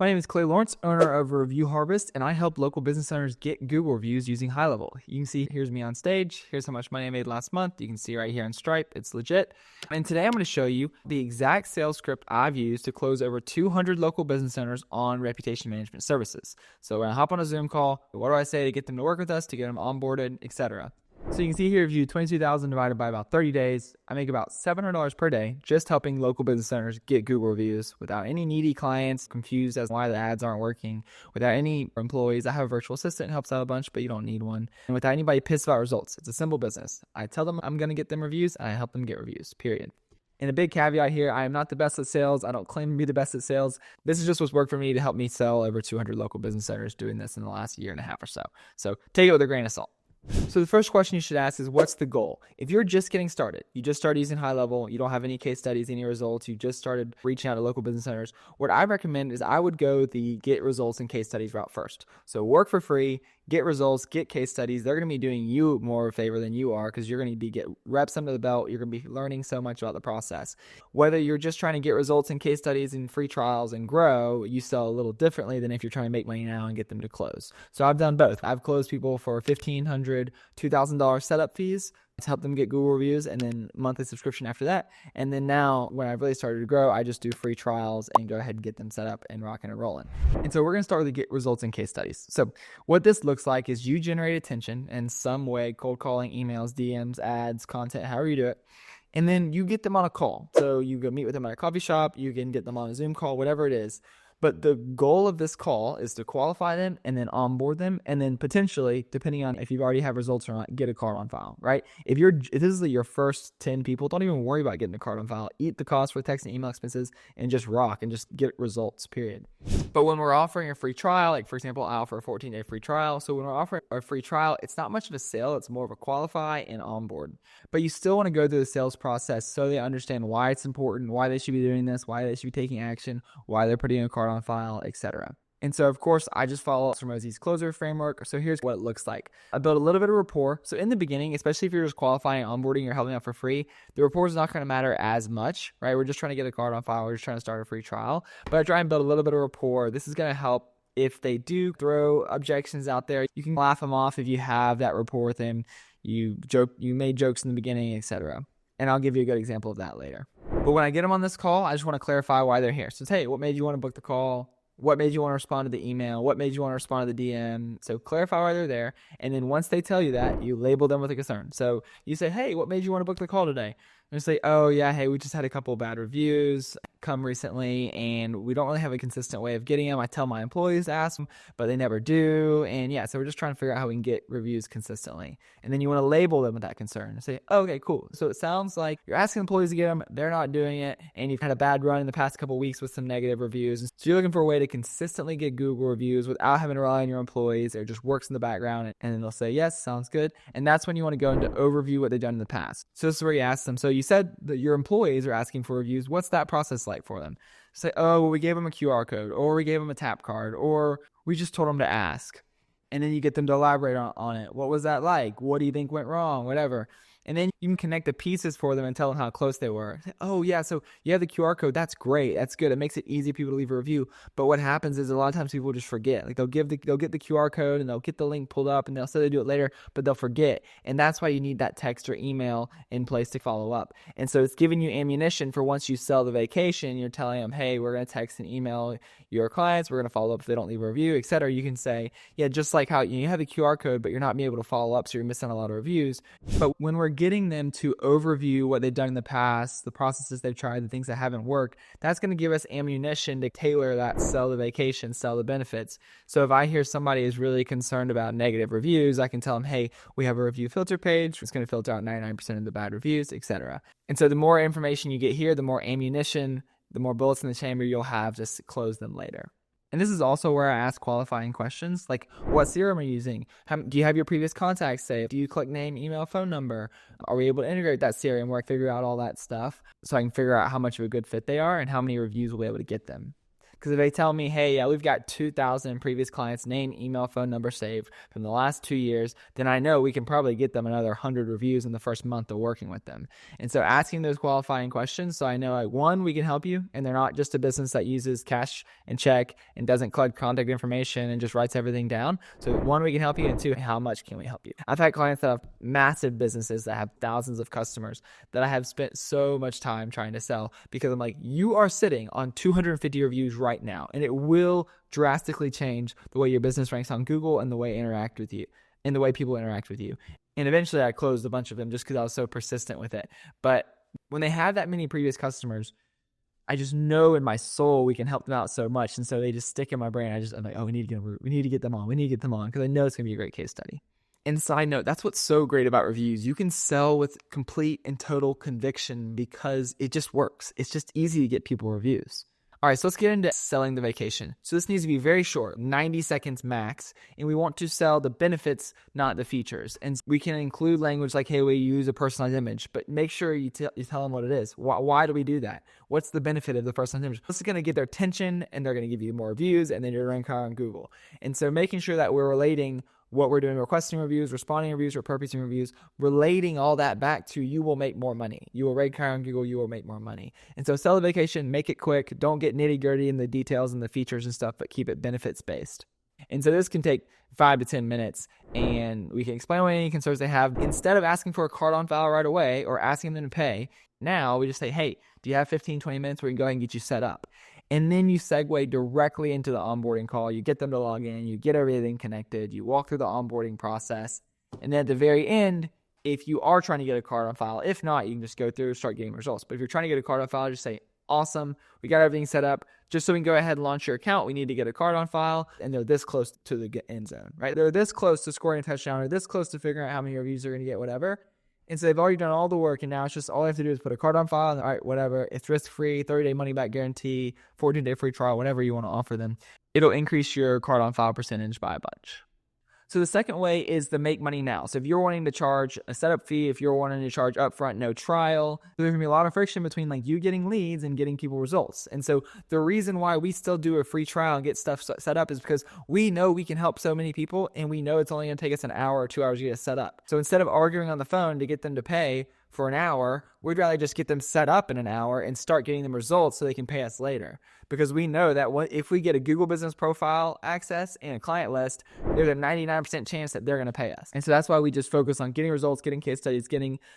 My name is Clay Lawrence, owner of Review Harvest, and I help local business owners get Google reviews using HighLevel. You can see here's me on stage. Here's how much money I made last month. You can see right here on Stripe. It's legit. And today I'm going to show you the exact sales script I've used to close over 200 local business owners on reputation management services. So when I hop on a Zoom call, what do I say to get them to work with us, to get them onboarded, etc.? So you can see here, if you do 22,000 divided by about 30 days, I make about $700 per day just helping local business owners get Google reviews without any needy clients confused as to why the ads aren't working, without any employees. I have a virtual assistant who helps out a bunch, but you don't need one. And without anybody pissed about results. It's a simple business. I tell them I'm going to get them reviews, and I help them get reviews, period. And a big caveat here, I am not the best at sales. I don't claim to be the best at sales. This is just what's worked for me to help me sell over 200 local business owners doing this in the last year and a half or so. So take it with a grain of salt. So the first question you should ask is, what's the goal? If you're just getting started, you just started using HighLevel, you don't have any case studies, any results, you just started reaching out to local business owners, what I recommend is I would go the get results and case studies route first. So work for free, get results, get case studies. They're going to be doing you more of a favor than you are, because you're going to be get reps under the belt. You're going to be learning so much about the process. Whether you're just trying to get results and case studies and free trials and grow, you sell a little differently than if you're trying to make money now and get them to close. So I've done both. I've closed people for $1,500, $2,000 setup fees to help them get Google reviews, and then monthly subscription after that. And then now, when I've really started to grow, I just do free trials and go ahead and get them set up and rocking and rolling. And so we're going to start with the get results and case studies. So what this looks like is you generate attention in some way, cold calling, emails, DMs, ads, content, however you do it. And then you get them on a call. So you go meet with them at a coffee shop, you can get them on a Zoom call, whatever it is. But the goal of this call is to qualify them and then onboard them, and then potentially, depending on if you've already have results or not, get a card on file, right? If this is your first 10 people, don't even worry about getting a card on file. Eat the cost for text and email expenses and just rock and just get results, period. But when we're offering a free trial, like for example, I offer a 14-day free trial. So when we're offering a free trial, it's not much of a sale. It's more of a qualify and onboard. But you still want to go through the sales process so they understand why it's important, why they should be doing this, why they should be taking action, why they're putting a card on file, etc. And so, of course, I just follow Hormozi's closer framework. So here's what it looks like. I build a little bit of rapport. So in the beginning, especially if you're just qualifying, onboarding, or helping out for free, the rapport is not going to matter as much, right? We're just trying to get a card on file. We're just trying to start a free trial. But I try and build a little bit of rapport. This is going to help if they do throw objections out there. You can laugh them off if you have that rapport with them. You made jokes in the beginning, etc. And I'll give you a good example of that later. But when I get them on this call, I just want to clarify why they're here. So, hey, what made you want to book the call? What made you want to respond to the email? What made you want to respond to the DM? So clarify why they're there. And then once they tell you that, you label them with a concern. So you say, hey, what made you want to book the call today? And say, oh yeah, hey, we just had a couple of bad reviews come recently, and we don't really have a consistent way of getting them. I tell my employees to ask them, but they never do. And yeah, so we're just trying to figure out how we can get reviews consistently. And then you want to label them with that concern and say, oh, okay, cool. So it sounds like you're asking employees to get them, they're not doing it, and you've had a bad run in the past couple of weeks with some negative reviews. So you're looking for a way to consistently get Google reviews without having to rely on your employees. It just works in the background, and then they'll say, yes, sounds good. And that's when you want to go into overview what they've done in the past. So this is where you ask them, so you said that your employees are asking for reviews. What's that process like for them? Say, oh, well, we gave them a QR code, or we gave them a tap card, or we just told them to ask. And then you get them to elaborate on it. What was that like? What do you think went wrong? Whatever. And then you can connect the pieces for them and tell them how close they were. Oh yeah, so you have the QR code. That's great. That's good. It makes it easy for people to leave a review. But what happens is a lot of times people just forget. Like they'll get the QR code and they'll get the link pulled up and they'll say they do it later, but they'll forget. And that's why you need that text or email in place to follow up. And so it's giving you ammunition for once you sell the vacation, you're telling them, hey, we're going to text and email your clients. We're going to follow up if they don't leave a review, etc. You can say, yeah, just like how you have the QR code, but you're not being able to follow up, so you're missing a lot of reviews. But when we're getting them to overview what they've done in the past, the processes they've tried, the things that haven't worked, that's going to give us ammunition to tailor that sell the vacation, sell the benefits. So if I hear somebody is really concerned about negative reviews, I can tell them, hey, we have a review filter page. It's going to filter out 99% of the bad reviews, etc. And so the more information you get here, the more ammunition, the more bullets in the chamber you'll have to close them later. And this is also where I ask qualifying questions like, what CRM are you using? Do you have your previous contacts saved? Do you collect name, email, phone number? Are we able to integrate that CRM where I figure out all that stuff so I can figure out how much of a good fit they are and how many reviews we'll be able to get them? Because if they tell me, hey, yeah, we've got 2,000 previous clients, name, email, phone number saved from the last 2 years, then I know we can probably get them another 100 reviews in the first month of working with them. And so asking those qualifying questions, so I know, like, one, we can help you, and they're not just a business that uses cash and check and doesn't collect contact information and just writes everything down. So one, we can help you, and two, how much can we help you? I've had clients that have massive businesses that have thousands of customers that I have spent so much time trying to sell, because I'm like, you are sitting on 250 reviews right now, and it will drastically change the way your business ranks on Google and the way interact with you and the way people interact with you. And eventually I closed a bunch of them just because I was so persistent with it. But when they have that many previous customers, I just know in my soul we can help them out so much. And so they just stick in my brain. I'm like, oh, we need to get them on. We need to get them on, because I know it's going to be a great case study. And side note, that's what's so great about reviews. You can sell with complete and total conviction because it just works. It's just easy to get people reviews. All right, so let's get into selling the vacation. So this needs to be very short, 90 seconds max, and we want to sell the benefits, not the features. And we can include language like, hey, we use a personalized image, but make sure you tell them what it is. Why do we do that? What's the benefit of the personalized image? This is going to get their attention, and they're going to give you more reviews, and then you're ranking higher on Google. And so making sure that we're relating what we're doing, requesting reviews, responding to reviews, repurposing reviews, relating all that back to you will make more money. You will rank higher on Google, you will make more money. And so sell the vacation, make it quick. Don't get nitty gritty in the details and the features and stuff, but keep it benefits based. And so this can take 5 to 10 minutes, and we can explain what any concerns they have. Instead of asking for a card on file right away or asking them to pay, now we just say, hey, do you have 15, 20 minutes where we can go ahead and get you set up? And then you segue directly into the onboarding call. You get them to log in, you get everything connected, you walk through the onboarding process. And then at the very end, if you are trying to get a card on file, if not, you can just go through and start getting results. But if you're trying to get a card on file, just say, awesome, we got everything set up. Just so we can go ahead and launch your account, we need to get a card on file. And they're this close to the end zone, right? They're this close to scoring a touchdown, or this close to figuring out how many reviews they're going to get, whatever. And so they've already done all the work, and now it's just all they have to do is put a card on file, and all right, whatever. It's risk-free, 30-day money-back guarantee, 14-day free trial, whatever you want to offer them. It'll increase your card on file percentage by a bunch. So the second way is the make money now. So if you're wanting to charge a setup fee, if you're wanting to charge upfront, no trial, there's going to be a lot of friction between like you getting leads and getting people results. And so the reason why we still do a free trial and get stuff set up is because we know we can help so many people, and we know it's only going to take us an hour or 2 hours to get it set up. So instead of arguing on the phone to get them to pay for an hour, we'd rather just get them set up in an hour and start getting them results so they can pay us later. Because we know that if we get a Google Business Profile access and a client list, there's a 99% chance that they're going to pay us. And so that's why we just focus on getting results, getting case studies,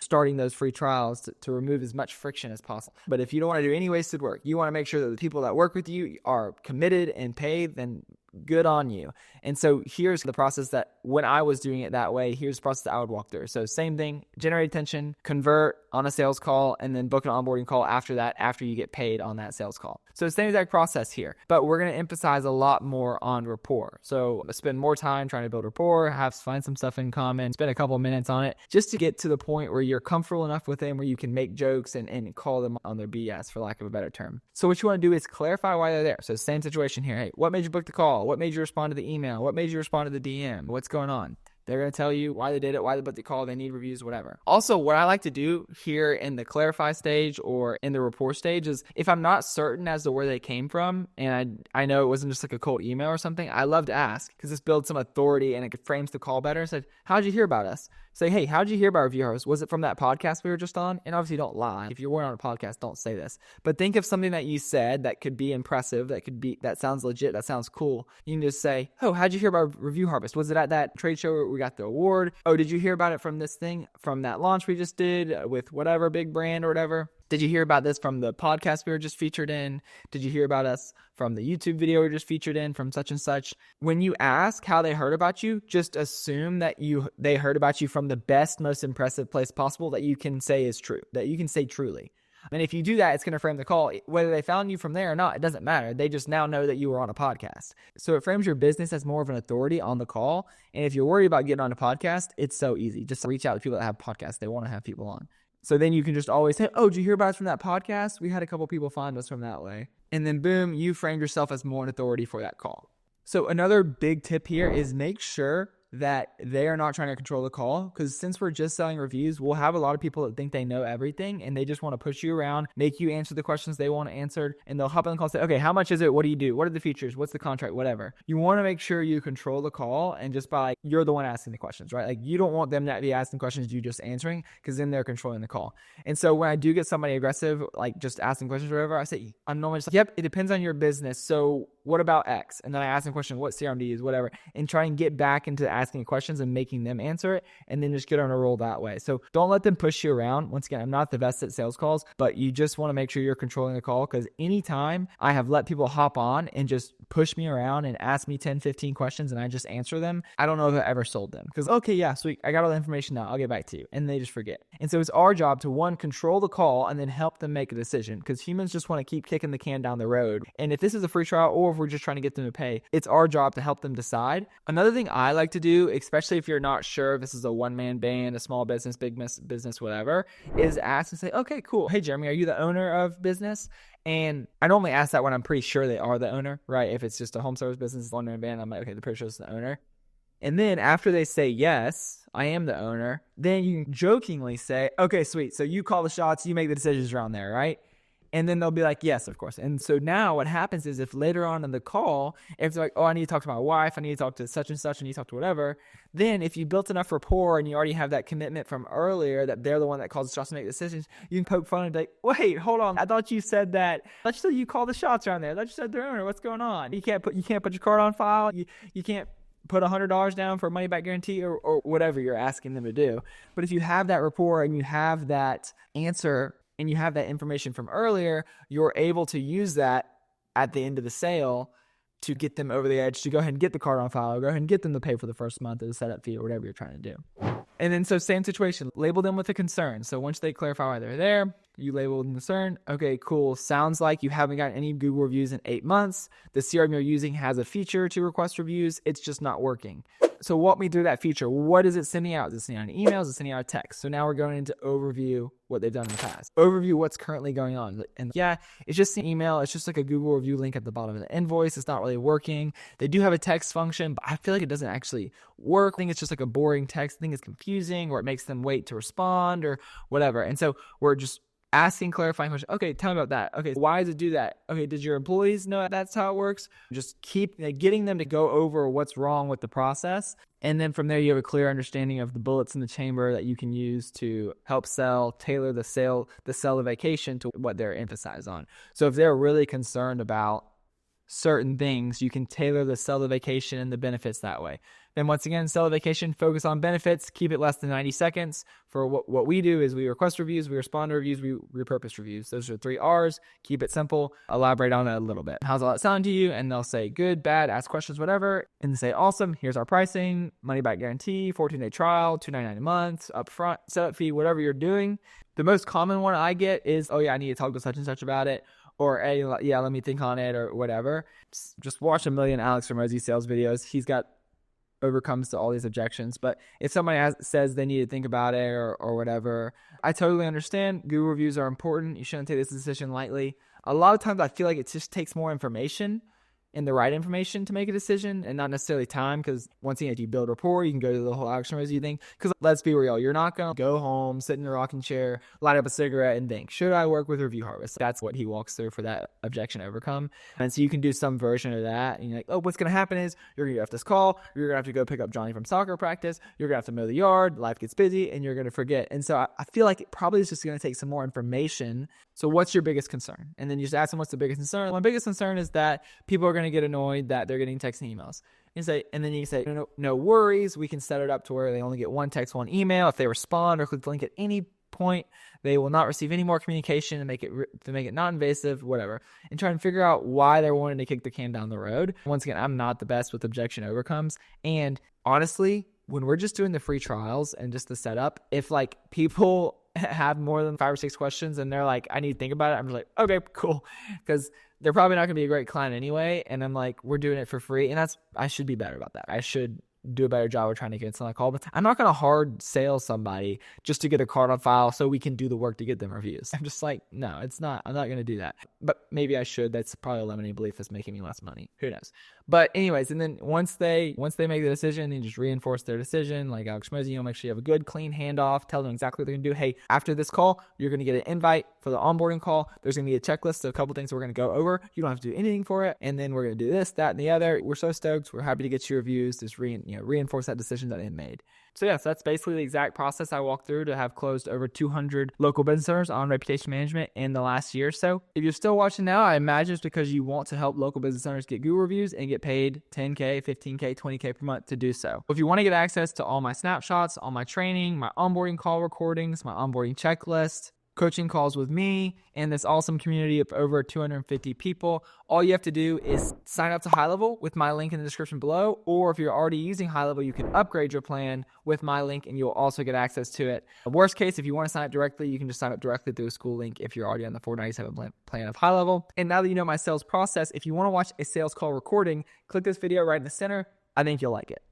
starting those free trials to remove as much friction as possible. But if you don't want to do any wasted work, you want to make sure that the people that work with you are committed and paid, then good on you. And so here's the process that when I was doing it that way, here's the process that I would walk through. So same thing, generate attention, convert on a sales call, and then book an onboarding call after that, after you get paid on that sales call. So same exact process here, but we're going to emphasize a lot more on rapport. So spend more time trying to build rapport, find some stuff in common, spend a couple minutes on it just to get to the point where you're comfortable enough with them where you can make jokes and call them on their BS, for lack of a better term. So what you want to do is clarify why they're there. So same situation here. Hey, what made you book the call? What made you respond to the email? What made you respond to the DM? What's going on? They're going to tell you why they did it, why they booked the call, they need reviews, whatever. Also, what I like to do here in the clarify stage or in the rapport stage is if I'm not certain as to where they came from, and I know it wasn't just like a cold email or something, I love to ask because this builds some authority and it frames the call better. Said, how'd you hear about us? Say, hey, how'd you hear about Review Harvest? Was it from that podcast we were just on? And obviously don't lie. If you weren't on a podcast, don't say this. But think of something that you said that could be impressive, that sounds legit, that sounds cool. You can just say, oh, how'd you hear about Review Harvest? Was it at that trade show where we got the award? Oh, did you hear about it from this thing, from that launch we just did with whatever big brand or whatever? Did you hear about this from the podcast we were just featured in? Did you hear about us from the YouTube video we were just featured in from such and such? When you ask how they heard about you, just assume that they heard about you from the best, most impressive place possible that you can say is true, that you can say truly. And if you do that, it's going to frame the call. Whether they found you from there or not, it doesn't matter. They just now know that you were on a podcast. So it frames your business as more of an authority on the call. And if you're worried about getting on a podcast, it's so easy. Just reach out to people that have podcasts. They want to have people on. So then you can just always say, oh, did you hear about us from that podcast? We had a couple people find us from that way. And then boom, you framed yourself as more an authority for that call. So another big tip here is make sure that they are not trying to control the call, because since we're just selling reviews, we'll have a lot of people that think they know everything and they just want to push you around, make you answer the questions they want answered, and they'll hop on the call and say, okay, how much is it? What do you do? What are the features? What's the contract? Whatever. You want to make sure you control the call, and just by like, you're the one asking the questions, right? Like you don't want them to be asking questions, you just answering, because then they're controlling the call. And so when I do get somebody aggressive, like just asking questions or whatever, I say, I'm normally just like, yep, it depends on your business. So what about X? And then I ask them a question, what CRM do you use, whatever, and try and get back into asking questions and making them answer it, and then just get on a roll that way. So don't let them push you around. Once again, I'm not the best at sales calls, but you just want to make sure you're controlling the call, because anytime I have let people hop on and just push me around and ask me 10, 15 questions and I just answer them, I don't know if I ever sold them, because okay, yeah, sweet, I got all the information now, I'll get back to you, and they just forget. And so it's our job to, one, control the call and then help them make a decision, because humans just want to keep kicking the can down the road. And if this is a free trial or if we're just trying to get them to pay, it's our job to help them decide. Another thing I like to do, especially if you're not sure if this is a one-man band, a small business, big business, whatever, is ask and say, okay, cool, hey Jeremy, are you the owner of business? And I normally ask that when I'm pretty sure they are the owner, right? If it's just a home service business, one-man band, I'm like, okay, they're pretty sure it's the owner. And then after they say, yes, I am the owner, then you can jokingly say, okay, sweet, so you call the shots, you make the decisions around there, right? And then they'll be like, yes, of course. And so now what happens is, if later on in the call, if they're like, oh, I need to talk to my wife, I need to talk to such and such, I need to talk to whatever, then if you built enough rapport and you already have that commitment from earlier that they're the one that calls the shots and make decisions, you can poke fun and be like, wait, hold on, I thought you said that. I thought you said you call the shots around there. I thought you said the owner. What's going on? You can't put your card on file. You can't put $100 down for a money back guarantee or whatever you're asking them to do. But if you have that rapport and you have that answer and you have that information from earlier, you're able to use that at the end of the sale to get them over the edge, to go ahead and get the card on file, go ahead and get them to pay for the first month of the setup fee or whatever you're trying to do. And then so same situation, label them with a concern. So once they clarify why they're there, you label them concern. Okay, cool. Sounds like you haven't gotten any Google reviews in 8 months. The CRM you're using has a feature to request reviews. It's just not working. So walk me through that feature. What is it sending out? Is it sending out an email? Is it sending out a text? So now we're going into overview, what they've done in the past. Overview, what's currently going on. And yeah, it's just an email. It's just like a Google review link at the bottom of the invoice. It's not really working. They do have a text function, but I feel like it doesn't actually work. I think it's just like a boring text. I think it's confusing, or it makes them wait to respond or whatever. And so we're just asking clarifying questions. Okay, tell me about that. Okay, why does it do that? Okay, did your employees know that's how it works? Just keep getting them to go over what's wrong with the process. And then from there, you have a clear understanding of the bullets in the chamber that you can use to help tailor the sell the vacation to what they're emphasized on. So if they're really concerned about certain things, you can tailor the sell the vacation and the benefits that way. Then once again, sell the vacation, focus on benefits, keep it less than 90 seconds. For what we do is we request reviews, we respond to reviews, we repurpose reviews. Those are 3 R's. Keep it simple. Elaborate on it a little bit. How's all that sound to you? And they'll say good, bad, ask questions, whatever. And they say, awesome, here's our pricing, money back guarantee, 14-day trial, $299 a month, upfront, setup fee, whatever you're doing. The most common one I get is, oh yeah, I need to talk to such and such about it. Or, hey, yeah, let me think on it, or whatever. Just watch a million Alex Ramosi sales videos. He's got overcomes to all these objections. But if somebody says they need to think about it or whatever, I totally understand. Google reviews are important. You shouldn't take this decision lightly. A lot of times I feel like it just takes more information and the right information to make a decision, and not necessarily time, because once again, if you build rapport, you can go to the whole Alex Ramosi thing. Because let's be real, you're not going to go home, sit in a rocking chair, light up a cigarette and think, should I work with Review Harvest? That's what he walks through for that objection overcome. And so you can do some version of that, and you're like, oh, what's going to happen is you're going to get off this call, you're going to have to go pick up Johnny from soccer practice, you're going to have to mow the yard, life gets busy, and you're going to forget. And so I feel like it probably is just going to take some more information. So what's your biggest concern? And then you just ask them, what's the biggest concern? My biggest concern is that people are going to get annoyed that they're getting texts and emails. And then you say, no worries. We can set it up to where they only get 1 text, 1 email. If they respond or click the link at any point, they will not receive any more communication, and make it non-invasive, whatever. And try and figure out why they're wanting to kick the can down the road. Once again, I'm not the best with objection overcomes. And honestly, when we're just doing the free trials and just the setup, if like people have more than 5 or 6 questions and they're like, I need to think about it, I'm just like, okay, cool. Because they're probably not going to be a great client anyway. And I'm like, we're doing it for free. And I should be better about that. I should do a better job of trying to get someone call. But I'm not going to hard sell somebody just to get a card on file so we can do the work to get them reviews. I'm just like, no, it's not. I'm not going to do that. But maybe I should. That's probably a limiting belief that's making me less money. Who knows? But anyways, and then once they make the decision, you just reinforce their decision. Like Alex Mosey, make sure you have a good, clean handoff. Tell them exactly what they're going to do. Hey, after this call, you're going to get an invite for the onboarding call. There's going to be a checklist of a couple things we're going to go over. You don't have to do anything for it. And then we're going to do this, that, and the other. We're so stoked. We're happy to get your reviews. Just reinforce that decision that they made. So yes, that's basically the exact process I walked through to have closed over 200 local business owners on reputation management in the last year or so. If you're still watching now, I imagine it's because you want to help local business owners get Google reviews and get paid $10K, $15K, $20K per month to do so. If you want to get access to all my snapshots, all my training, my onboarding call recordings, my onboarding checklist, coaching calls with me, and this awesome community of over 250 people, all you have to do is sign up to HighLevel with my link in the description below, or if you're already using HighLevel, you can upgrade your plan with my link and you'll also get access to it. Worst case, if you want to sign up directly, you can just sign up directly through a school link if you're already on the $497 plan of HighLevel. And now that you know my sales process, if you want to watch a sales call recording, click this video right in the center. I think you'll like it.